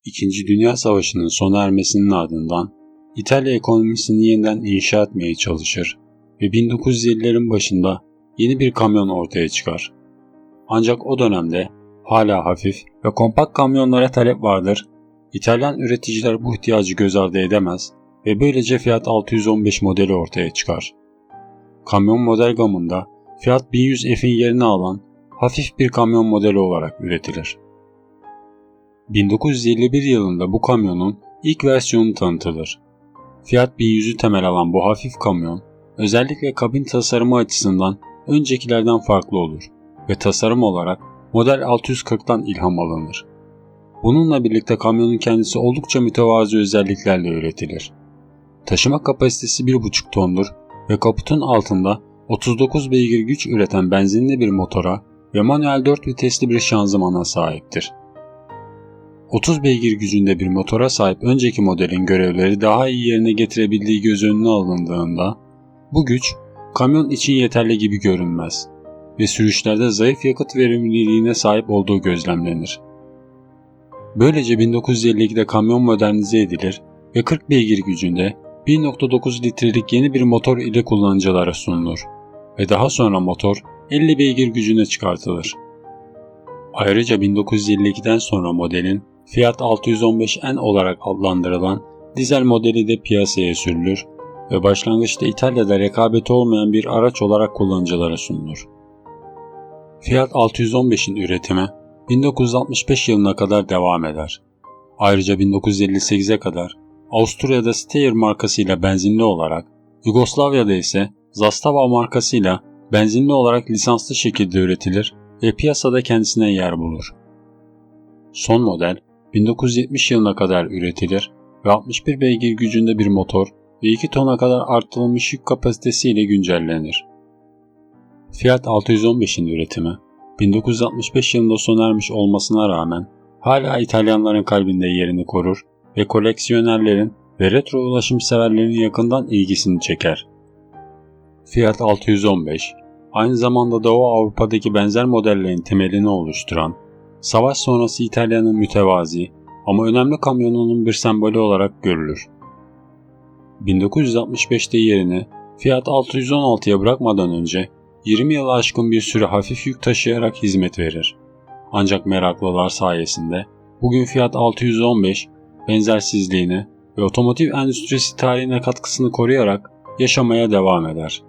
İkinci Dünya Savaşı'nın sona ermesinin ardından İtalya ekonomisini yeniden inşa etmeye çalışır ve 1950'lerin başında yeni bir kamyon ortaya çıkar. Ancak o dönemde hala hafif ve kompakt kamyonlara talep vardır. İtalyan üreticiler bu ihtiyacı göz ardı edemez ve böylece Fiat 615 modeli ortaya çıkar. Kamyon model gamında Fiat 1100 F'in yerini alan hafif bir kamyon modeli olarak üretilir. 1951 yılında bu kamyonun ilk versiyonu tanıtılır. Fiat 1100'ü temel alan bu hafif kamyon, özellikle kabin tasarımı açısından öncekilerden farklı olur ve tasarım olarak model 640'tan ilham alınır. Bununla birlikte kamyonun kendisi oldukça mütevazı özelliklerle üretilir. Taşıma kapasitesi 1,5 tondur ve kaputun altında 39 beygir güç üreten benzinli bir motora ve manuel 4 vitesli bir şanzımana sahiptir. 30 beygir gücünde bir motora sahip önceki modelin görevleri daha iyi yerine getirebildiği göz önüne alındığında, bu güç kamyon için yeterli gibi görünmez ve sürüşlerde zayıf yakıt verimliliğine sahip olduğu gözlemlenir. Böylece 1952'de kamyon modernize edilir ve 40 beygir gücünde 1,9 litrelik yeni bir motor ile kullanıcılara sunulur ve daha sonra motor 50 beygir gücüne çıkartılır. Ayrıca 1952'den sonra modelin Fiat 615N olarak adlandırılan dizel modeli de piyasaya sürülür ve başlangıçta İtalya'da rekabeti olmayan bir araç olarak kullanıcılara sunulur. Fiat 615'in üretimi 1965 yılına kadar devam eder. Ayrıca 1958'e kadar Avusturya'da Steyr markasıyla benzinli olarak, Yugoslavya'da ise Zastava markasıyla benzinli olarak lisanslı şekilde üretilir ve piyasada kendisine yer bulur. Son model 1970 yılına kadar üretilir ve 61 beygir gücünde bir motor ve 2 tona kadar artırılmış yük kapasitesiyle güncellenir. Fiat 615'in üretimi 1965 yılında sona ermiş olmasına rağmen hala İtalyanların kalbinde yerini korur ve koleksiyonerlerin ve retro ulaşım severlerin yakından ilgisini çeker. Fiat 615, aynı zamanda Doğu Avrupa'daki benzer modellerin temelini oluşturan, savaş sonrası İtalya'nın mütevazi ama önemli kamyonunun bir sembolü olarak görülür. 1965'te yerini Fiat 616'ya bırakmadan önce 20 yılı aşkın bir süre hafif yük taşıyarak hizmet verir. Ancak meraklılar sayesinde bugün Fiat 615 benzersizliğini ve otomotiv endüstrisi tarihine katkısını koruyarak yaşamaya devam eder.